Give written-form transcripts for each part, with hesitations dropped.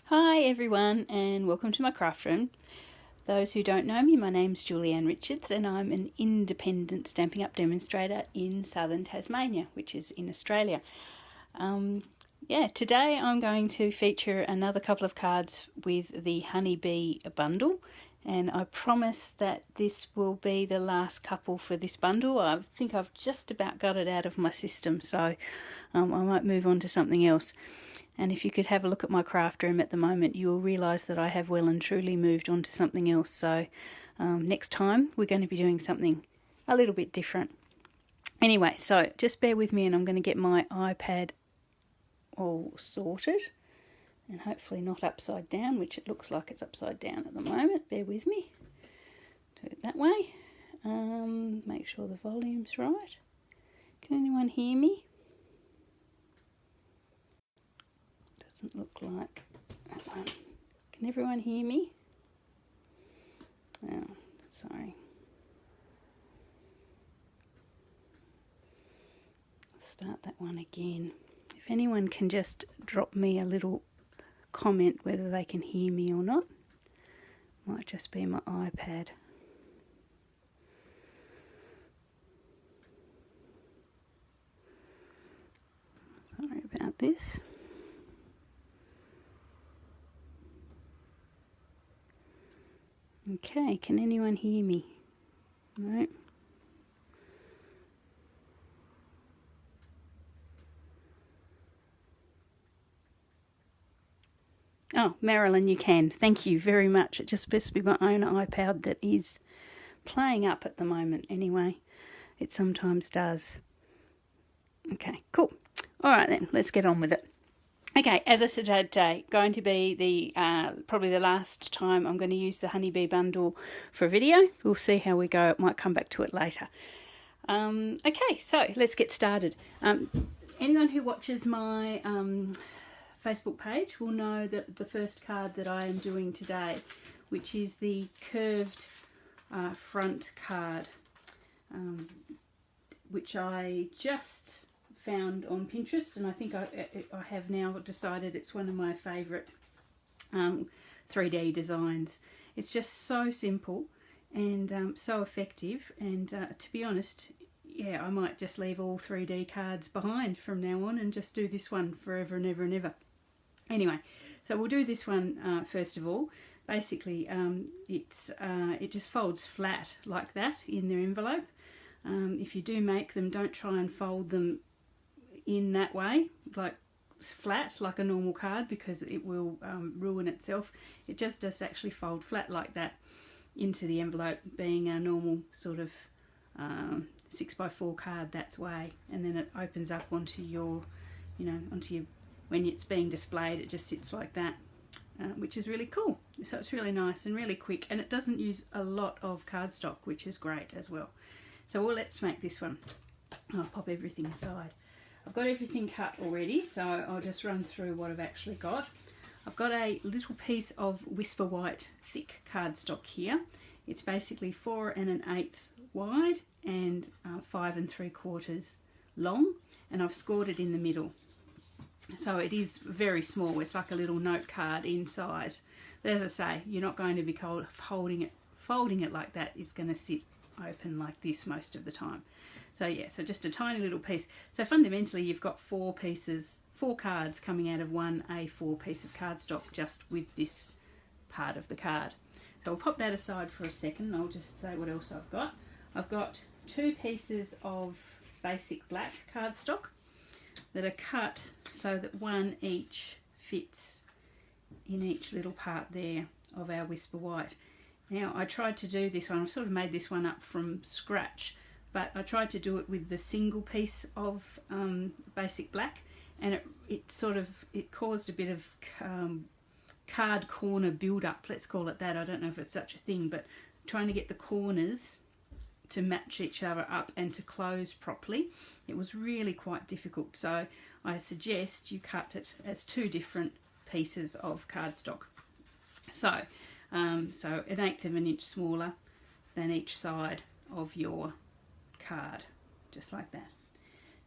Hi everyone and welcome to my craft room. Those who don't know me, my name's Julianne Richards and I'm an independent Stampin' Up! Demonstrator in southern Tasmania, which is in Australia. Today I'm going to feature another couple of cards with the Honeybee bundle, and I promise that this will be the last couple for this bundle. I think I've just about got it out of my system, so I might move on to something else. And if you could have a look at my craft room at the moment, you will realise that I have well and truly moved on to something else. So next time we're going to be doing something a little bit different. Anyway, so just bear with me and I'm going to get my iPad all sorted. And hopefully not upside down, which it looks like it's upside down at the moment. Bear with me. Do it that way. Make sure the volume's right. Can anyone hear me? Doesn't look like that one. Can everyone hear me? Oh, sorry. Let's start that one again. If anyone can just drop me a little comment whether they can hear me or not. Might just be my iPad. Sorry about this. Okay, can anyone hear me? No. Oh, Marilyn, you can. Thank you very much. It just supposed to be my own iPad that is playing up at the moment. Anyway, it sometimes does. Okay, cool. All right then, let's get on with it. Okay, as I said today, going to be the probably the last time I'm going to use the Honeybee bundle for a video. We'll see how we go. I might come back to it later. Okay, so let's get started. Anyone who watches my Facebook page will know that the first card that I am doing today, which is the curved front card, which I just found on Pinterest, and I think I have now decided it's one of my favourite 3D designs. It's just so simple and so effective, and to be honest, yeah, I might just leave all 3D cards behind from now on and just do this one forever and ever and ever. Anyway, so we'll do this one first of all. Basically, it just folds flat like that in their envelope. If you do make them, don't try and fold them in that way, like flat, like a normal card, because it will ruin itself. It just does actually fold flat like that into the envelope, being a normal sort of 6x4 card that way, and then it opens up onto your, when it's being displayed, it just sits like that, which is really cool. So it's really nice and really quick, and it doesn't use a lot of cardstock, which is great as well. So let's make this one. I'll pop everything aside. I've got everything cut already, so I'll just run through what I've actually got. I've got a little piece of Whisper White thick cardstock here. It's basically 4 1/8 wide and 5 3/4 long, and I've scored it in the middle. So it is very small. It's like a little note card in size. But as I say, you're not going to be folding it like that. It's going to sit open like this most of the time. So yeah, so just a tiny little piece. So fundamentally you've got 4 cards coming out of one A4 piece of cardstock, just with this part of the card. So I'll pop that aside for a second, and I'll just say what else I've got. I've got 2 pieces of basic black cardstock that are cut so that one each fits in each little part there of our Whisper White. Now, I tried to do this one, I've sort of made this one up from scratch, but I tried to do it with the single piece of basic black, and it caused a bit of card corner build up, let's call it that. I don't know if it's such a thing, but trying to get the corners to match each other up and to close properly, it was really quite difficult. So I suggest you cut it as 2 different pieces of cardstock. So 1/8 of an inch smaller than each side of your card, just like that.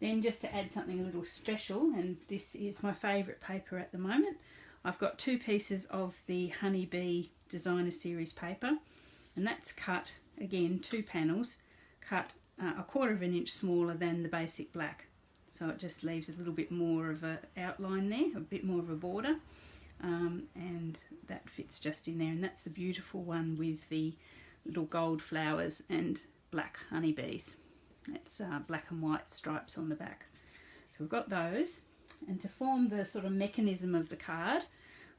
Then just to add something a little special, and this is my favourite paper at the moment, I've got 2 pieces of the Honeybee Designer Series paper, and that's cut, again, 2 panels, cut a 1/4 of an inch smaller than the basic black. So it just leaves a little bit more of an outline there, a bit more of a border, and that fits just in there. And that's the beautiful one with the little gold flowers and black honeybees. It's black and white stripes on the back. So we've got those. And to form the sort of mechanism of the card,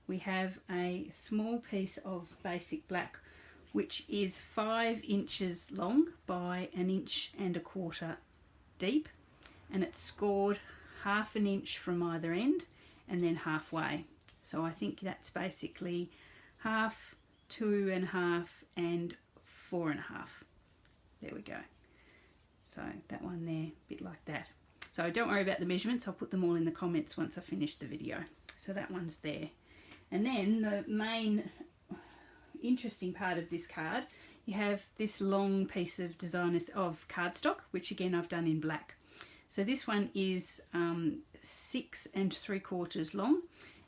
we have a small piece of basic black, which is 5 inches long by 1.25 inches deep, and it's scored 1/2 inch from either end and then halfway. So I think that's basically 1/2, 2.5 and 4.5. There we go. So that one there, a bit like that. So don't worry about the measurements, I'll put them all in the comments once I finish the video. So that one's there. And then the main interesting part of this card, you have this long piece of cardstock, which again I've done in black. So this one is 6 3/4 long,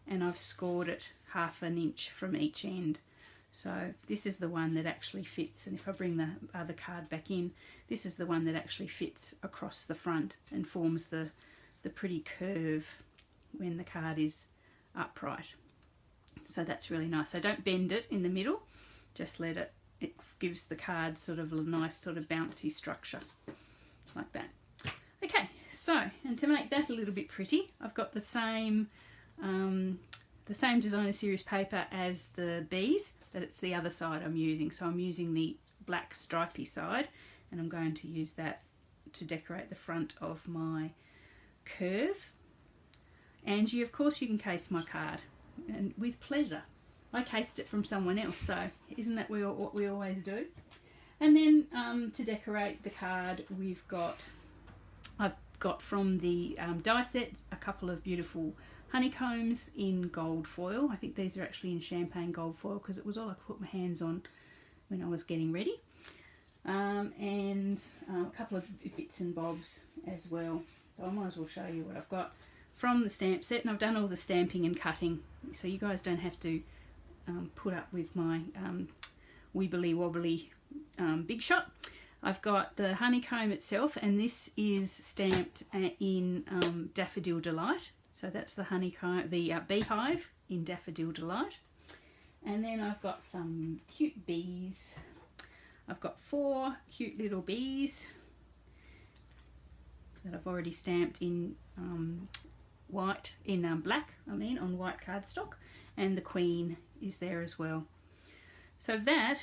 and I've scored it 1/2 inch from each end. So this is the one that actually fits, and if I bring the other card back in, this is the one that actually fits across the front and forms the pretty curve when the card is upright. So that's really nice. So don't bend it in the middle, just let it gives the card sort of a nice sort of bouncy structure like that. Okay, so, and to make that a little bit pretty, I've got the same Designer Series paper as the bees, but it's the other side I'm using. So I'm using the black stripy side, and I'm going to use that to decorate the front of my curve. Angie, of course you can case my card, and with pleasure. I cased it from someone else, so isn't that what we always do? And then to decorate the card, I've got from the die set a couple of beautiful honeycombs in gold foil. I think these are actually in champagne gold foil because it was all I could put my hands on when I was getting ready. And a couple of bits and bobs as well. So I might as well show you what I've got from the stamp set, and I've done all the stamping and cutting, so you guys don't have to put up with my wibbly wobbly Big Shot. I've got the honeycomb itself, and this is stamped in Daffodil Delight. So that's the honeycomb, the beehive in Daffodil Delight. And then I've got some cute bees. I've got 4 cute little bees that I've already stamped in white, in black, on white cardstock, and the queen is there as well. So that,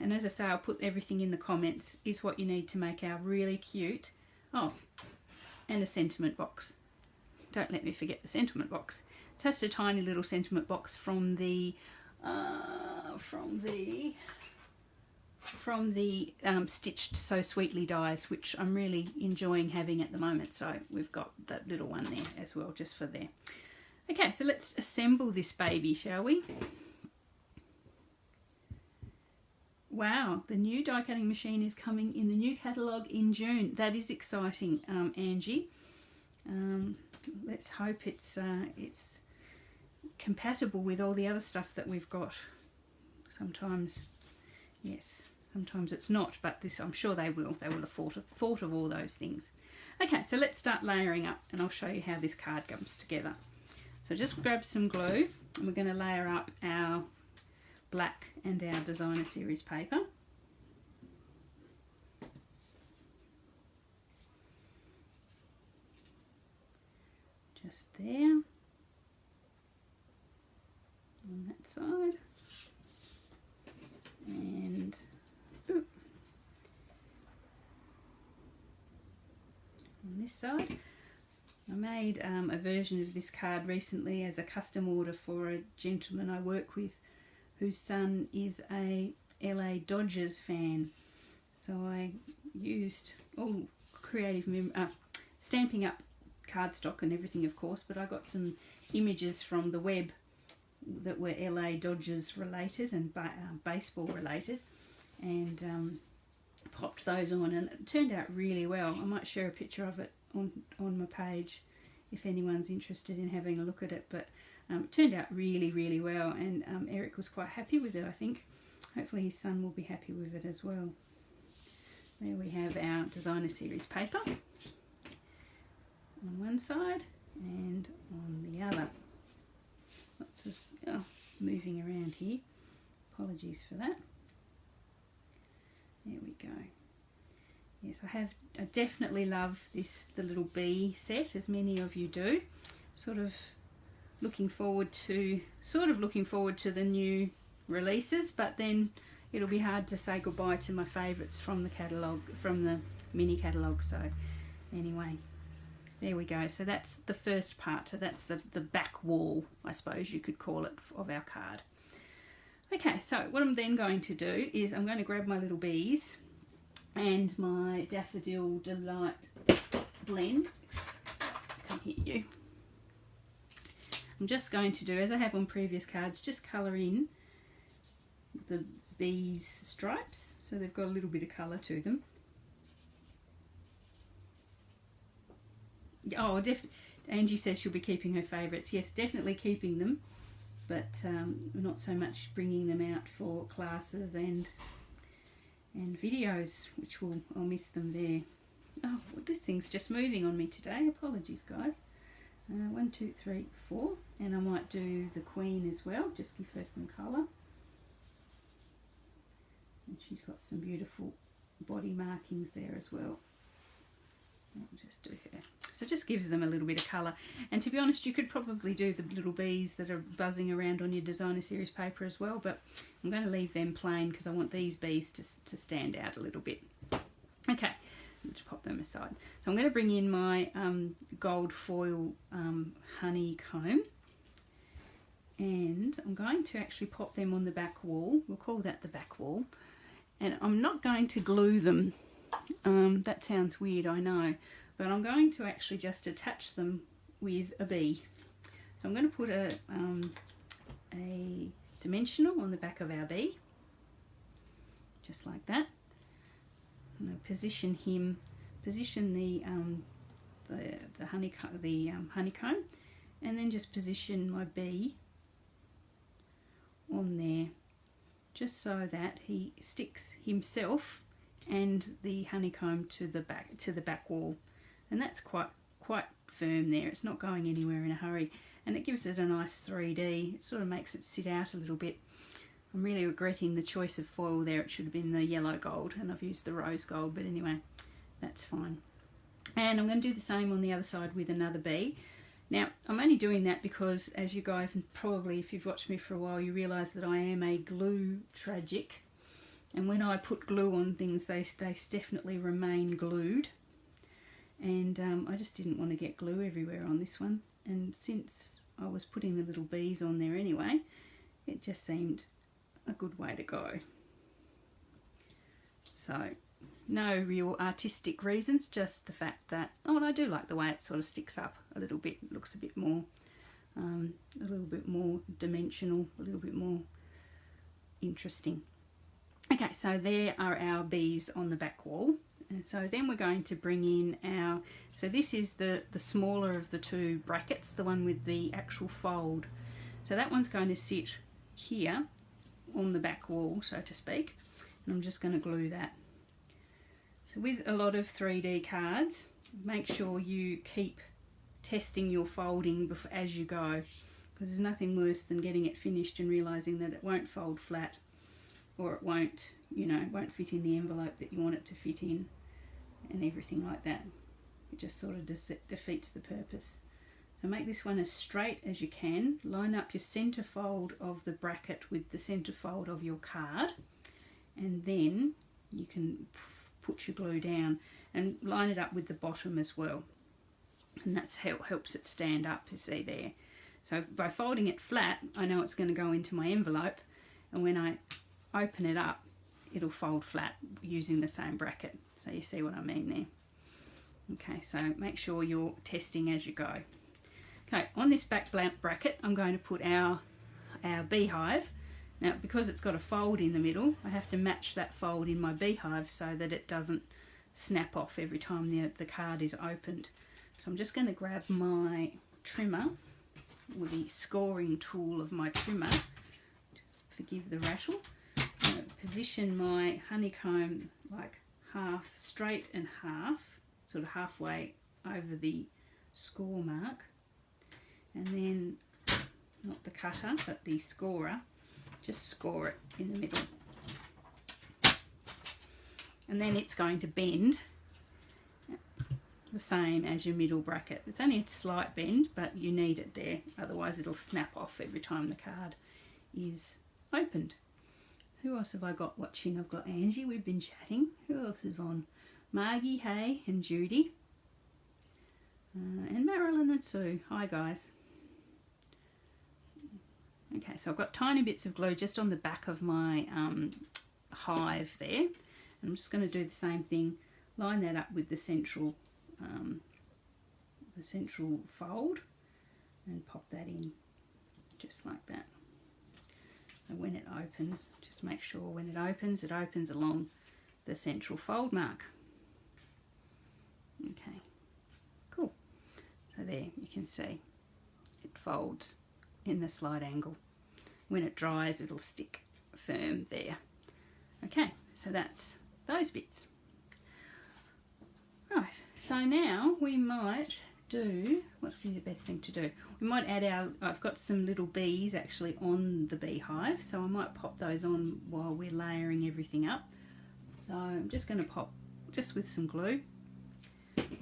and as I say, I'll put everything in the comments, is what you need to make our really cute, oh, and a sentiment box. Don't let me forget the sentiment box. Just a tiny little sentiment box from the Stitched So Sweetly dies, which I'm really enjoying having at the moment. So we've got that little one there as well, just for there. Okay, so let's assemble this baby, shall we? Wow, the new die cutting machine is coming in the new catalogue in June. That is exciting, Angie. Let's hope it's compatible with all the other stuff that we've got. Sometimes, yes, sometimes it's not, but this, I'm sure they will. They will have thought of all those things. Okay, so let's start layering up, and I'll show you how this card comes together. So just grab some glue, and we're going to layer up our black and our Designer Series paper. Just there, on that side, and on this side. I made a version of this card recently as a custom order for a gentleman I work with whose son is a LA Dodgers fan. So I used all creative stamping up cardstock and everything, of course, but I got some images from the web that were LA Dodgers related and baseball related, and popped those on, and it turned out really well. I might share a picture of it on my page if anyone's interested in having a look at it. But It turned out really, really well, and Eric was quite happy with it, I think. Hopefully his son will be happy with it as well. There we have our designer series paper on one side and on the other. Lots of moving around here. Apologies for that. There we go. Yes, I definitely love the little bee set, as many of you do. Sort of looking forward to the new releases, but then it'll be hard to say goodbye to my favourites from the catalogue, from the mini catalogue. So anyway, there we go. So that's the first part. So that's the back wall, I suppose you could call it, of our card. Okay, so what I'm then going to do is I'm going to grab my little bees and my Daffodil Delight blend. Come here, you. I'm just going to do, as I have on previous cards, just colour in the bees' stripes, so they've got a little bit of colour to them. Oh, Angie says she'll be keeping her favourites. Yes, definitely keeping them, but not so much bringing them out for classes and videos, which I'll miss them there. Oh, this thing's just moving on me today. Apologies, guys. 1, 2, 3, 4, and I might do the Queen as well, just give her some colour. And she's got some beautiful body markings there as well. I'll just do her. So it just gives them a little bit of colour. And to be honest, you could probably do the little bees that are buzzing around on your designer series paper as well, but I'm going to leave them plain because I want these bees to stand out a little bit. Okay. Just pop them aside. So I'm going to bring in my gold foil honeycomb, and I'm going to actually pop them on the back wall. We'll call that the back wall, and I'm not going to glue them. That sounds weird, I know, but I'm going to actually just attach them with a bee. So I'm going to put a dimensional on the back of our bee, just like that. I'm going to position the honeycomb, and then just position my bee on there, just so that he sticks himself and the honeycomb to the back wall, and that's quite firm there. It's not going anywhere in a hurry, and it gives it a nice 3D. It sort of makes it sit out a little bit. I'm really regretting the choice of foil there. It should have been the yellow gold, and I've used the rose gold, but anyway, that's fine. And I'm going to do the same on the other side with another bee. Now, I'm only doing that because, as you guys, and probably if you've watched me for a while, you realise that I am a glue tragic. And when I put glue on things, they definitely remain glued. And I just didn't want to get glue everywhere on this one. And since I was putting the little bees on there anyway, it just seemed a good way to go. So no real artistic reasons, just the fact that, oh, and I do like the way it sort of sticks up a little bit. It looks a little bit more dimensional, a little bit more interesting. Okay, so there are our bees on the back wall. And so then we're going to bring in our, so this is the smaller of the two brackets, the one with the actual fold. So that one's going to sit here on the back wall, so to speak, and I'm just going to glue that. So with a lot of 3D cards, make sure you keep testing your folding as you go, because there's nothing worse than getting it finished and realising that it won't fold flat, or it won't, won't fit in the envelope that you want it to fit in, and everything like that. It just sort of defeats the purpose. So make this one as straight as you can. Line up your centre fold of the bracket with the centre fold of your card, and then you can put your glue down and line it up with the bottom as well. And that's how it helps it stand up, you see there. So by folding it flat, I know it's going to go into my envelope, and when I open it up, it'll fold flat using the same bracket. So you see what I mean there. Okay, so make sure you're testing as you go. Okay, on this back bracket, I'm going to put our beehive. Now, because it's got a fold in the middle, I have to match that fold in my beehive so that it doesn't snap off every time the card is opened. So I'm just going to grab my trimmer with the scoring tool of my trimmer, just forgive the rattle, position my honeycomb like half straight and half, sort of halfway over the score mark, and then not the cutter but the scorer, just score it in the middle, and then it's going to bend the same as your middle bracket. It's only a slight bend, but you need it there, otherwise it'll snap off every time the card is opened. Who else have I got watching? I've got Angie, we've been chatting. Who else is on? Margie, hey, and Judy. And Marilyn and Sue. Hi guys. Okay, so I've got tiny bits of glue just on the back of my hive there. And I'm just going to do the same thing, line that up with the central fold and pop that in just like that. And when it opens, just make sure when it opens along the central fold mark. Okay, cool. So there you can see it folds in the slight angle. When it dries, it'll stick firm there. Okay, so that's those bits. Right, so now we might do, what would be the best thing to do? We might add I've got some little bees actually on the beehive, so I might pop those on while we're layering everything up. So I'm just going to pop, just with some glue,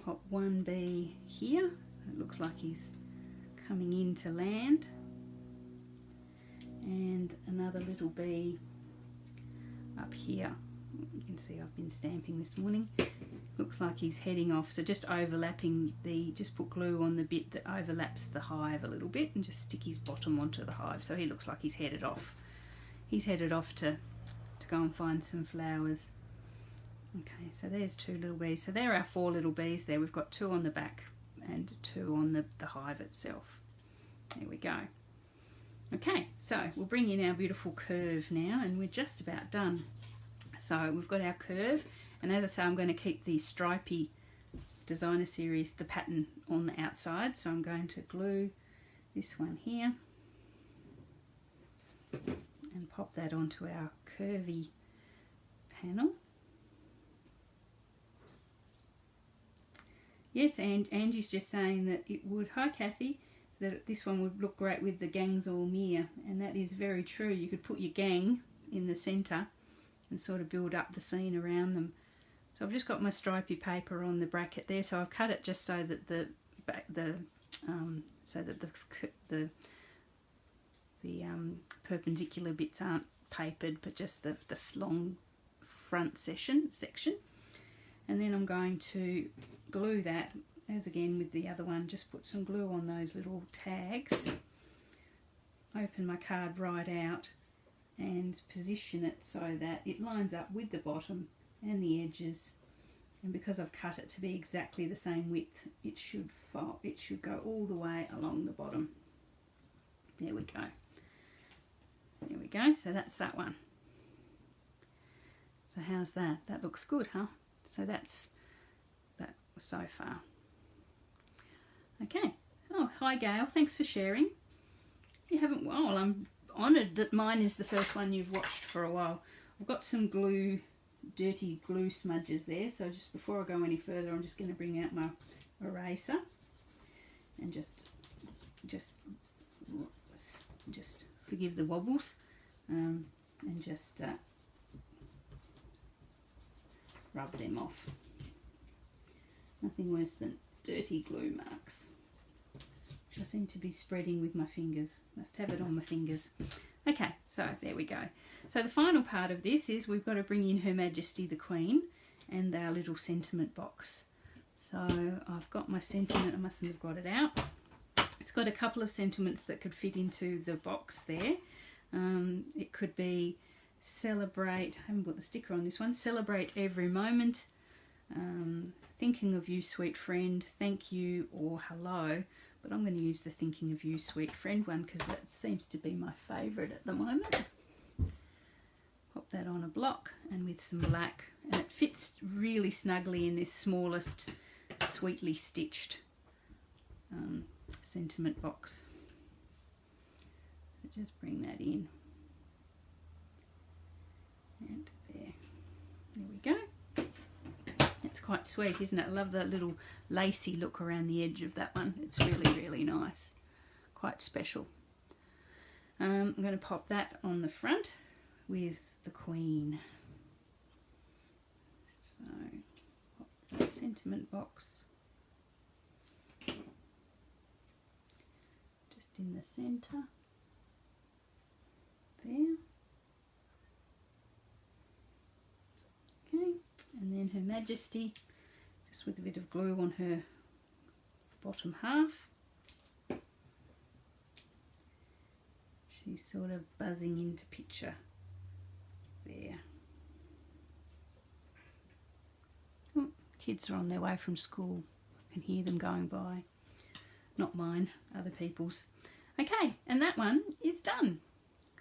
pop one bee here. So it looks like he's coming in to land. And another little bee up here. You can see I've been stamping this morning. Looks like he's heading off, so just overlapping just put glue on the bit that overlaps the hive a little bit and just stick his bottom onto the hive, so he looks like he's headed off. He's headed off to go and find some flowers. Okay, so there's two little bees. So there are 4 little bees there. We've got 2 on the back and 2 on the hive itself. There we go. Okay, so we'll bring in our beautiful curve now, and we're just about done. So we've got our curve, and as I say, I'm going to keep the stripy designer series, the pattern, on the outside. So I'm going to glue this one here and pop that onto our curvy panel. Yes, and Angie's just saying that it would, hi Kathy, that this one would look great with the gangs all near, and that is very true. You could put your gang in the centre and sort of build up the scene around them. So I've just got my stripy paper on the bracket there, so I've cut it just so that the perpendicular bits aren't papered, but just the long front section. And then I'm going to glue that, as again with the other one, just put some glue on those little tags, open my card right out and position it so that it lines up with the bottom and the edges, and because I've cut it to be exactly the same width, it should go all the way along the bottom. There we go. There we go. So that's that one. So how's that? That looks good, huh? So that's that so far. Okay. Oh, hi Gail. Thanks for sharing. You haven't. Well, I'm honoured that mine is the first one you've watched for a while. I've got some glue, dirty glue smudges there. So just before I go any further, I'm just going to bring out my eraser and just forgive the wobbles, and just rub them off. Nothing worse than dirty glue marks, which I seem to be spreading with my fingers. Must have it on my fingers. Okay, so there we go. So the final part of this is we've got to bring in Her Majesty the Queen and our little sentiment box. So I've got my sentiment, I mustn't have got it out. It's got a couple of sentiments that could fit into the box there. It could be celebrate, I haven't put the sticker on this one, celebrate every moment, thinking of you sweet friend, thank you, or hello, but I'm going to use the thinking of you sweet friend one because that seems to be my favourite at the moment. Pop that on a block and with some black, and it fits really snugly in this smallest sweetly stitched sentiment box. just bring that in. And there we go. It's quite sweet, isn't it? I love that little lacy look around the edge of that one. It's really, really nice. Quite special. I'm going to pop that on the front with the Queen. So, pop the sentiment box just in the centre. There. Okay, and then Her Majesty, just with a bit of glue on her bottom half. She's sort of buzzing into picture there. Oh, kids are on their way from school. I can hear them going by. Not mine, other people's. Okay, and that one is done.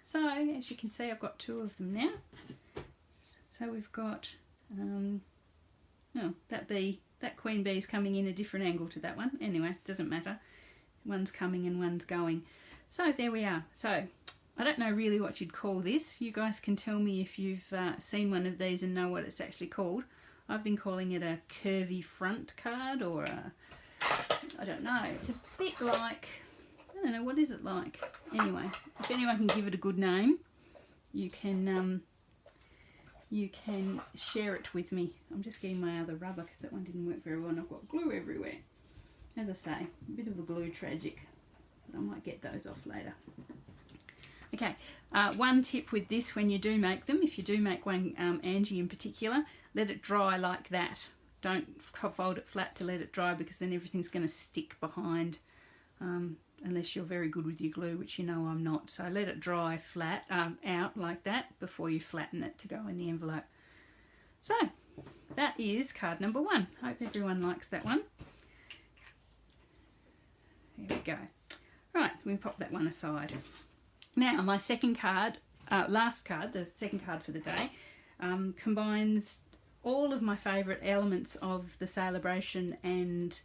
So, as you can see, I've got 2 of them now. So we've got, that Queen Bee is coming in a different angle to that one. Anyway, doesn't matter. One's coming and one's going. So there we are. So I don't know really what you'd call this. You guys can tell me if you've seen one of these and know what it's actually called. I've been calling it a curvy front card, or I don't know. It's a bit like, I don't know, what is it like? Anyway, if anyone can give it a good name, you can share it with me. I'm just getting my other rubber because that one didn't work very well and I've got glue everywhere. As I say, a bit of a glue tragic, but I might get those off later. Okay, one tip with this when you do make them, if you do make one, Angie in particular, let it dry like that. Don't fold it flat to let it dry, because then everything's going to stick behind, unless you're very good with your glue, which you know I'm not. So let it dry flat out like that before you flatten it to go in the envelope. So that is card number 1. Hope everyone likes that one. There we go. Right, we'll pop that one aside. Now my second card, last card, the second card for the day, combines all of my favourite elements of the Celebration and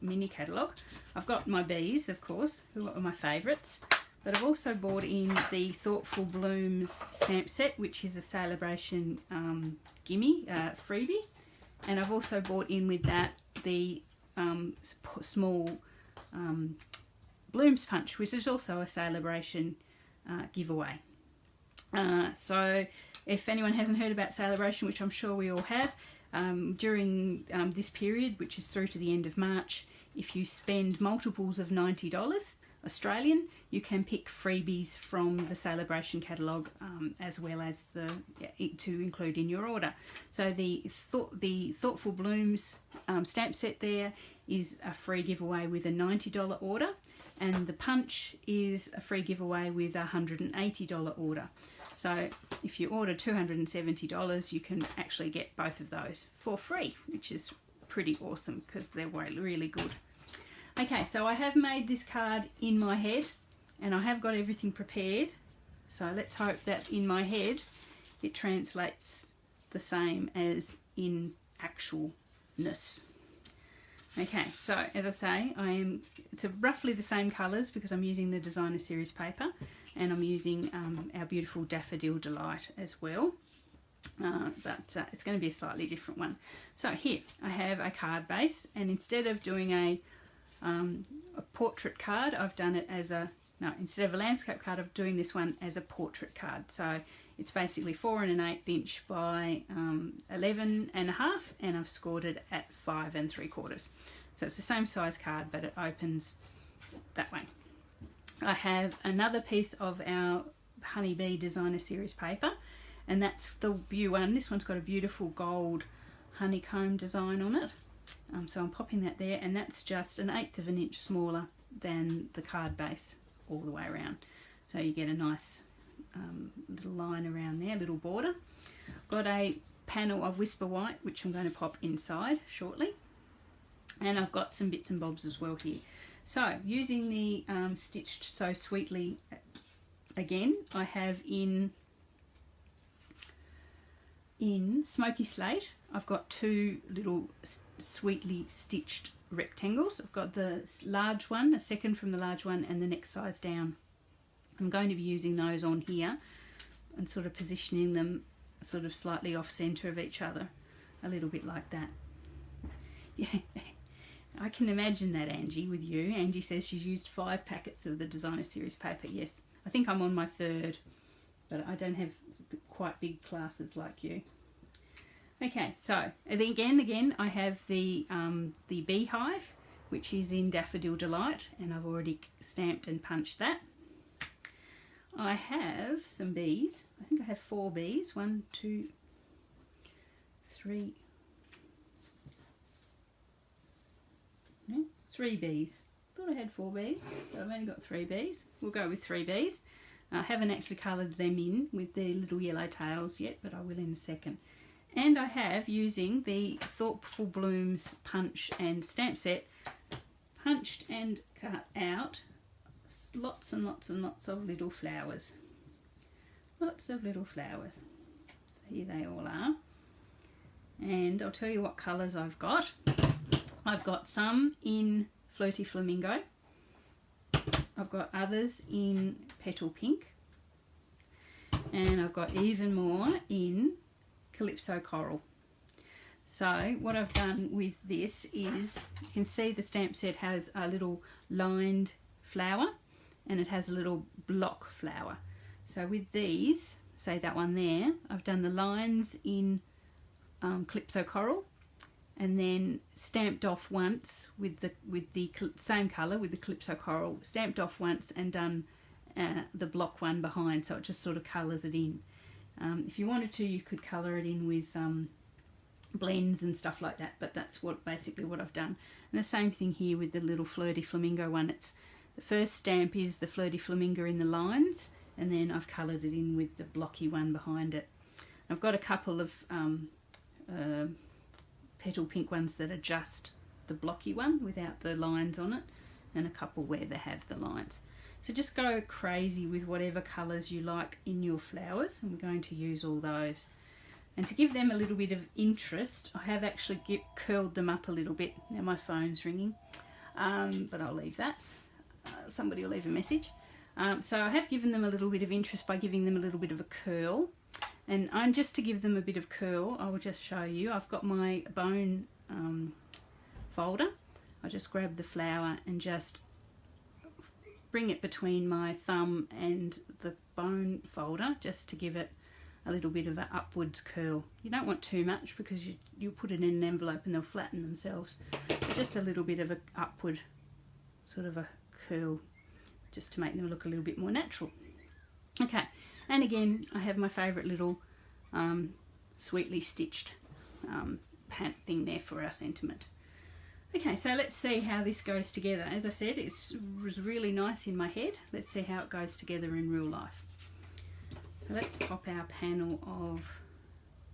mini catalogue. I've got my bees, of course, who are my favourites, but I've also bought in the Thoughtful Blooms stamp set, which is a Celebration gimme freebie, and I've also bought in with that the small Blooms Punch, which is also a Celebration giveaway. So if anyone hasn't heard about Celebration, which I'm sure we all have, during this period, which is through to the end of March, if you spend multiples of $90 Australian, you can pick freebies from the Celebration catalogue, as well as to include in your order. So the Thoughtful Blooms stamp set there is a free giveaway with a $90 order, and the punch is a free giveaway with a $180 order. So if you order $270, you can actually get both of those for free, which is pretty awesome because they're really good. Okay, so I have made this card in my head and I have got everything prepared. So let's hope that in my head it translates the same as in actualness. Okay, so as I say, it's roughly the same colours because I'm using the Designer Series paper, and I'm using our beautiful Daffodil Delight as well, but it's going to be a slightly different one. So here I have a card base, and instead of doing a portrait card, I've done it as instead of a landscape card, I'm doing this one as a portrait card. So it's basically 4 1/8 inch by 11 1/2, and I've scored it at 5 3/4. So it's the same size card, but it opens that way. I have another piece of our Honeybee Designer Series paper, and that's the View one. This one's got a beautiful gold honeycomb design on it. So I'm popping that there, and that's just 1/8 of an inch smaller than the card base all the way around. So you get a nice little line around there, little border. Got a panel of Whisper White, which I'm going to pop inside shortly. And I've got some bits and bobs as well here. So using the Stitched So Sweetly again, I have in Smoky Slate, I've got 2 little sweetly stitched rectangles. I've got the large one, the second from the large one, and the next size down. I'm going to be using those on here and sort of positioning them sort of slightly off centre of each other, a little bit like that. Yeah, I can imagine that, Angie, with you. Angie says she's used 5 packets of the Designer Series paper. Yes, I think I'm on my 3rd, but I don't have quite big classes like you. Okay, so and then again, I have the beehive, which is in Daffodil Delight, and I've already stamped and punched that. I have some bees. I think I have 4 bees. 1, 2, 3. No, 3 bees. Thought I had 4 bees, but I've only got 3 bees. We'll go with 3 bees. I haven't actually coloured them in with their little yellow tails yet, but I will in a second. And I have, using the Thoughtful Blooms punch and stamp set, punched and cut out lots and lots and lots of little flowers. Lots of little flowers. Here they all are. And I'll tell you what colours I've got. I've got some in Flirty Flamingo. I've got others in Petal Pink. And I've got even more in Calypso Coral. So what I've done with this is, you can see the stamp set has a little lined flower and it has a little block flower. So with these, say that one there, I've done the lines in Calypso Coral and then stamped off once with the same colour, with the Calypso Coral, stamped off once and done the block one behind, so it just sort of colours it in. If you wanted to, you could colour it in with blends and stuff like that, but that's basically what I've done. And the same thing here with the little Flirty Flamingo one. It's the first stamp is the Flirty Flamingo in the lines, and then I've coloured it in with the blocky one behind it. I've got a couple of Petal Pink ones that are just the blocky one without the lines on it, and a couple where they have the lines. So just go crazy with whatever colours you like in your flowers, and we're going to use all those. And to give them a little bit of interest, I have actually curled them up a little bit. Now my phone's ringing, but I'll leave that. Somebody will leave a message. So I have given them a little bit of interest by giving them a little bit of a curl. And just to give them a bit of curl, I will just show you. I've got my bone folder. I just grab the flower and just bring it between my thumb and the bone folder, just to give it a little bit of an upwards curl. You don't want too much because you'll put it in an envelope and they'll flatten themselves. But just a little bit of an upward sort of a curl, just to make them look a little bit more natural. Okay, and again, I have my favourite little sweetly stitched pant thing there for our sentiment. Okay, so let's see how this goes together. As I said, it was really nice in my head. Let's see how it goes together in real life. So let's pop our panel of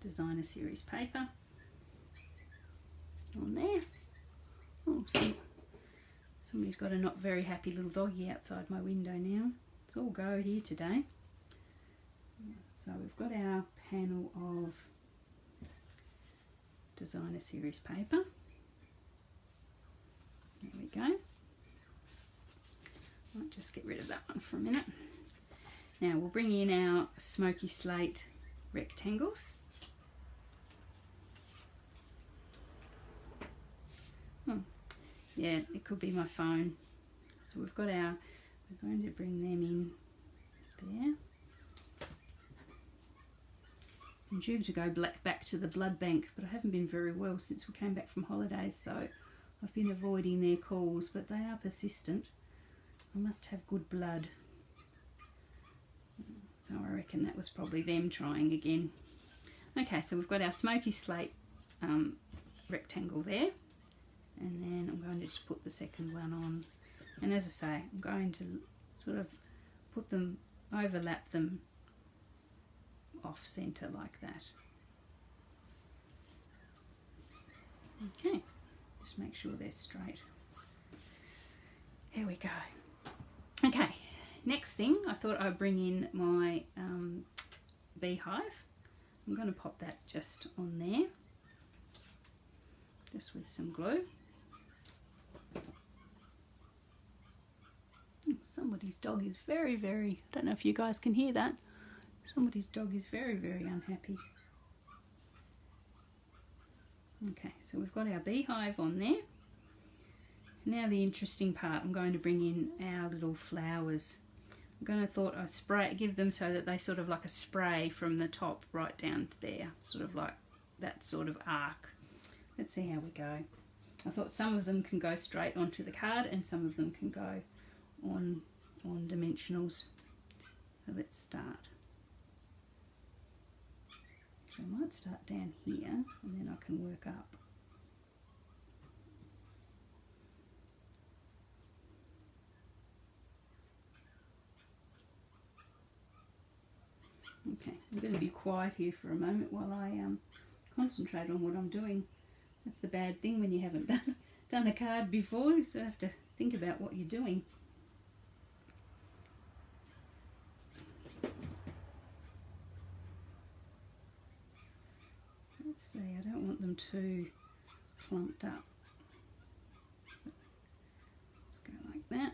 Designer Series paper on there. Oh, somebody's got a not very happy little doggy outside my window now. It's all go here today. So we've got our panel of Designer Series paper. There we go. I'll just get rid of that one for a minute. Now we'll bring in our smoky slate rectangles. Yeah, it could be my phone. So we've got we're going to bring them in there. I'm due to go back to the blood bank, but I haven't been very well since we came back from holidays, so I've been avoiding their calls, but they are persistent. I must have good blood. So I reckon that was probably them trying again. Okay, so we've got our smoky slate rectangle there. And then I'm going to just put the second one on. And as I say, I'm going to sort of put them, overlap them off centre like that. Okay, just make sure they're straight. Here we go. Okay, next thing, I thought I'd bring in my beehive. I'm going to pop that just on there, just with some glue. Somebody's dog is very, very, I don't know if you guys can hear that. Somebody's dog is very, very unhappy. Okay, so we've got our beehive on there. Now the interesting part, I'm going to bring in our little flowers. I'm going to give them so that they sort of like a spray from the top right down to there, sort of like that sort of arc. Let's see how we go. I thought some of them can go straight onto the card and some of them can go on dimensionals. So let's start. So I might start down here and then I can work up. Okay, I'm going to be quiet here for a moment while I concentrate on what I'm doing. That's the bad thing when you haven't done a card before, you sort of have to think about what you're doing. Let's see, I don't want them too clumped up. Let's go like that.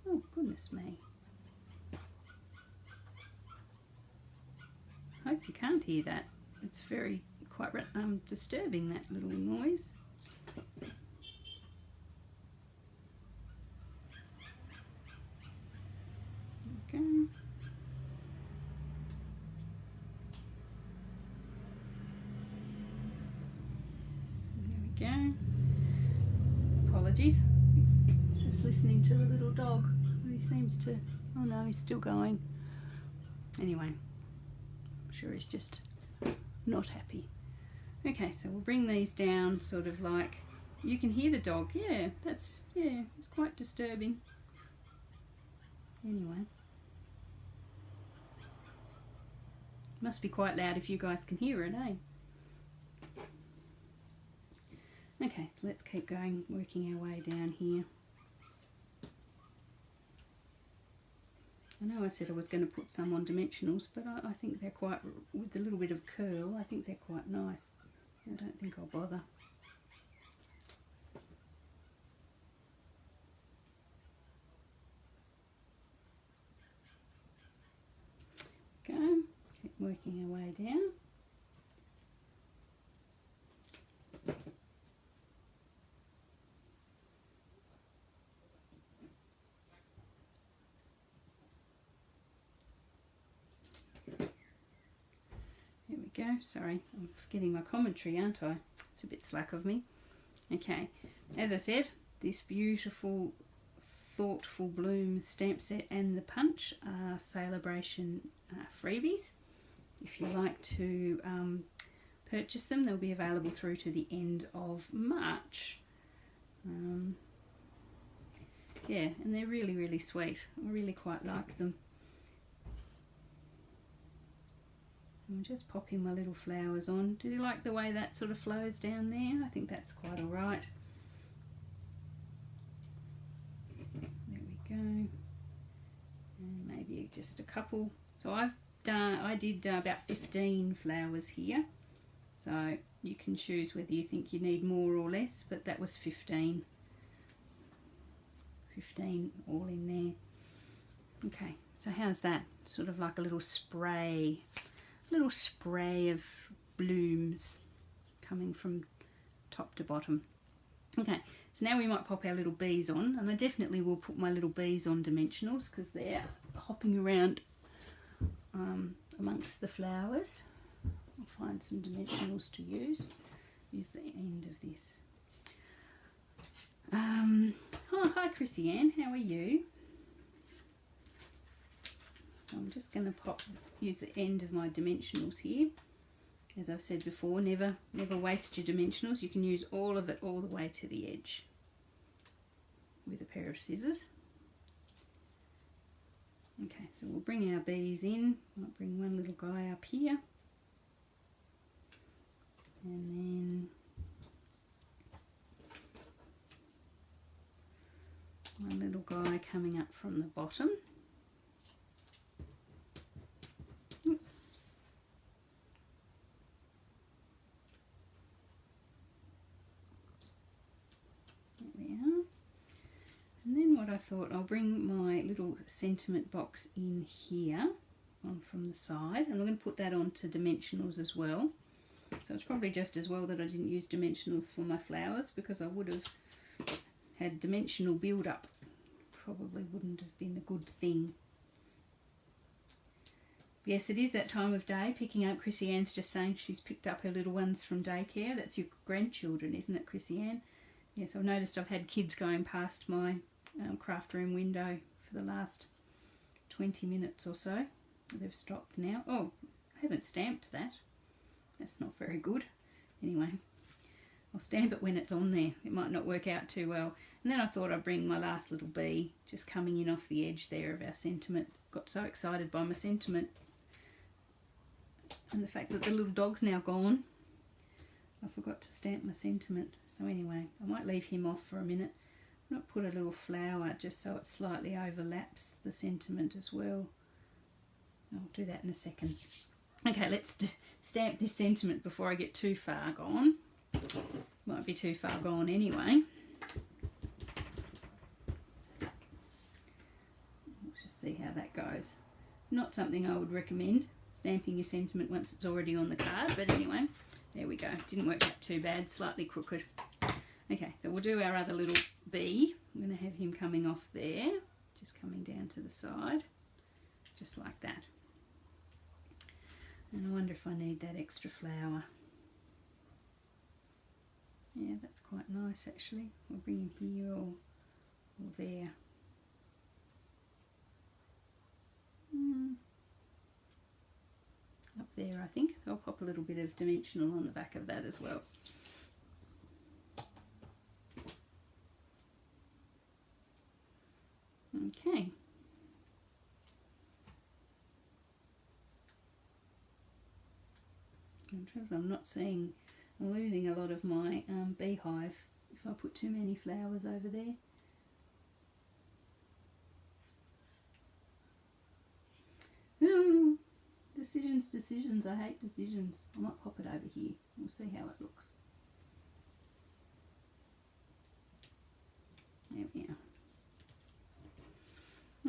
Oh, goodness me. Hope you can't hear that. It's quite disturbing, that little noise. Okay. There we go. Apologies. He's just listening to the little dog. He seems to, oh no, he's still going. Anyway, I'm sure he's just not happy. Okay, so we'll bring these down sort of like, you can hear the dog. Yeah, it's quite disturbing. Anyway. Must be quite loud if you guys can hear it, eh? Okay, so let's keep going, working our way down here. I know I said I was going to put some on dimensionals, but I think they're quite, with a little bit of curl, I think they're quite nice. I don't think I'll bother. Go, keep working our way down. Go. Sorry, I'm forgetting my commentary, aren't I? It's a bit slack of me. Okay, as I said, this beautiful Thoughtful Blooms stamp set and the punch are Sale-a-bration freebies. If you like to purchase them, they'll be available through to the end of March. Yeah, and they're really, really sweet. I really quite like them. I'm just popping my little flowers on. Do you like the way that sort of flows down there? I think that's quite alright. There we go. And maybe just a couple. So I did about 15 flowers here. So you can choose whether you think you need more or less, but that was 15. 15 all in there. Okay, so how's that? Sort of like a little spray of blooms coming from top to bottom. Okay, so now we might pop our little bees on, and I definitely will put my little bees on dimensionals because they're hopping around amongst the flowers. I'll find some dimensionals to use. Use the end of this. Oh, hi Chrissy Ann, how are you? I'm just going to use the end of my dimensionals here. As I've said before, never waste your dimensionals. You can use all of it all the way to the edge with a pair of scissors. Okay, so we'll bring our bees in. I'll bring one little guy up here. And then one little guy coming up from the bottom. And then what I thought, I'll bring my little sentiment box in here on from the side, and I'm going to put that onto dimensionals as well. So it's probably just as well that I didn't use dimensionals for my flowers, because I would have had dimensional build up. Probably wouldn't have been a good thing. Yes, it is that time of day, picking up. Chrissy Ann's just saying she's picked up her little ones from daycare. That's your grandchildren, isn't it, Chrissy Ann? Yes, I've noticed I've had kids going past my craft room window for the last 20 minutes or so. They've stopped now. Oh, I haven't stamped that. That's not very good. Anyway, I'll stamp it when it's on there. It might not work out too well. And then I thought I'd bring my last little bee, just coming in off the edge there of our sentiment. Got so excited by my sentiment. And the fact that the little dog's now gone, I forgot to stamp my sentiment. So anyway, I might leave him off for a minute. I might put a little flower just so it slightly overlaps the sentiment as well. I'll do that in a second. Okay, let's stamp this sentiment before I get too far gone. Might be too far gone anyway. Let's just see how that goes. Not something I would recommend, stamping your sentiment once it's already on the card, but anyway, there we go. Didn't work out too bad, slightly crooked. Okay, so we'll do our other little bee. I'm going to have him coming off there, just coming down to the side, just like that. And I wonder if I need that extra flower. Yeah, that's quite nice actually. We'll bring him here or there. Up there I think. So I'll pop a little bit of dimensional on the back of that as well. Okay. I'm not seeing, I'm losing a lot of my beehive if I put too many flowers over there. Ooh, decisions, I hate decisions. I might pop it over here, we'll see how it looks. There we are.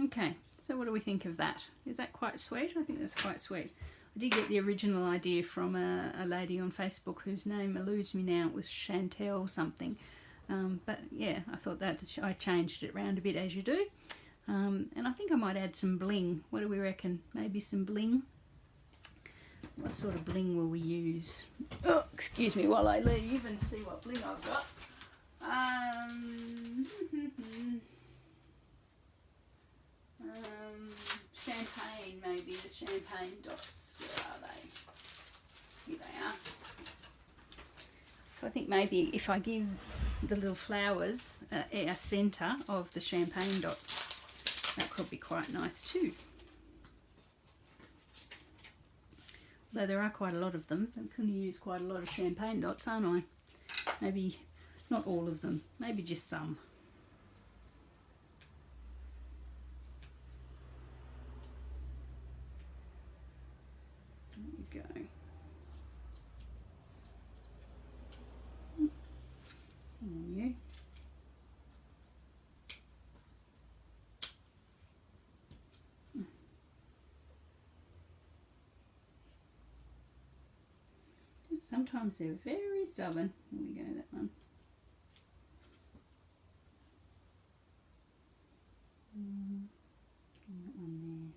Okay, so what do we think of that? Is that quite sweet? I think that's quite sweet. I did get the original idea from a lady on Facebook whose name eludes me now. It was Chantel something. But yeah, I thought that I changed it around a bit as you do. And I think I might add some bling. What do we reckon? Maybe some bling? What sort of bling will we use? Oh, excuse me while I leave and see what bling I've got. Champagne, maybe the champagne dots. Where are they? Here they are. So I think maybe if I give the little flowers a centre of the champagne dots, that could be quite nice too. Though there are quite a lot of them, I'm going to use quite a lot of champagne dots, aren't I? Maybe not all of them, maybe just some. There we go. On you. Sometimes they're very stubborn. Here we go, that one. That one there.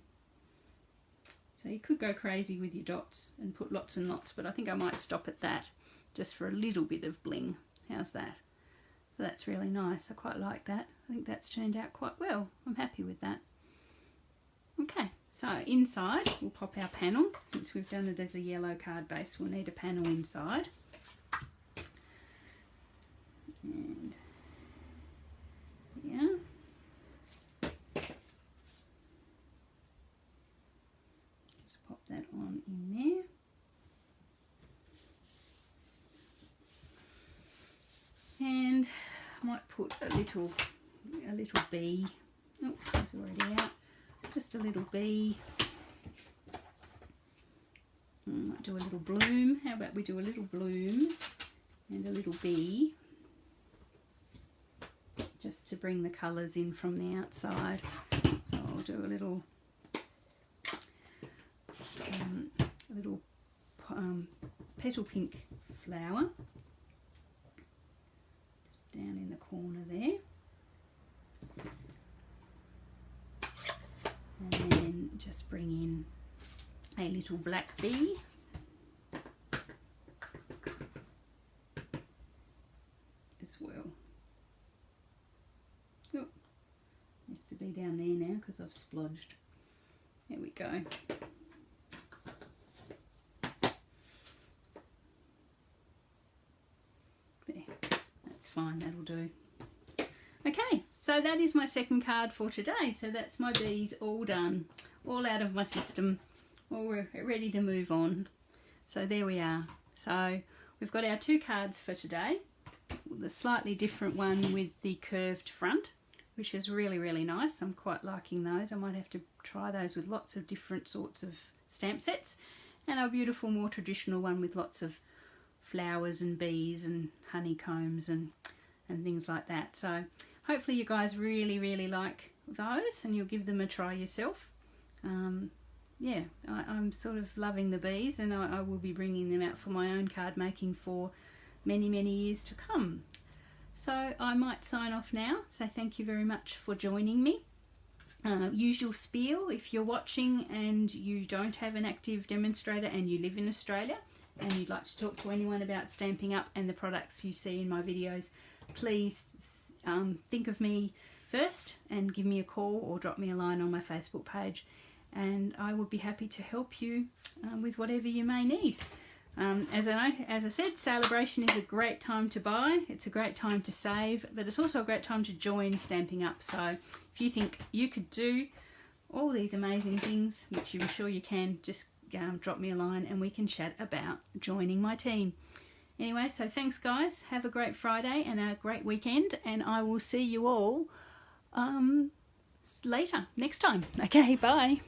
So you could go crazy with your dots and put lots and lots, but I think I might stop at that just for a little bit of bling. How's that? So that's really nice. I quite like that. I think that's turned out quite well. I'm happy with that. Okay, so inside we'll pop our panel. Since we've done it as a yellow card base, we'll need a panel inside. And yeah. Just pop that on in there. And I might put a little bee. Oh, it's already out. Just a little bee. Might do a little bloom. How about we do a little bloom and a little bee, just to bring the colours in from the outside. So I'll do a little petal pink flower just down in the corner there, and then just bring in a little black bee. As well. Oh, needs to be down there now because I've splodged. There we go. There, that's fine, that'll do. Okay, so that is my second card for today. So that's my bees all done, all out of my system, all ready to move on. So there we are. So we've got our 2 cards for today. The slightly different one with the curved front, which is really, really nice. I'm quite liking those. I might have to try those with lots of different sorts of stamp sets. And our beautiful, more traditional one with lots of flowers and bees and honeycombs and things like that. So hopefully you guys really, really like those and you'll give them a try yourself. Yeah, I'm sort of loving the bees, and I will be bringing them out for my own card making for many, many years to come. So I might sign off now. So thank you very much for joining me. Usual spiel, if you're watching and you don't have an active demonstrator and you live in Australia and you'd like to talk to anyone about Stampin' Up! And the products you see in my videos, please think of me first and give me a call or drop me a line on my Facebook page, and I would be happy to help you with whatever you may need. As I said, Celebration is a great time to buy. It's a great time to save, but it's also a great time to join Stampin' Up! So if you think you could do all these amazing things, which I'm sure you can, just drop me a line and we can chat about joining my team. Anyway, so thanks guys. Have a great Friday and a great weekend, and I will see you all later, next time. Okay, bye.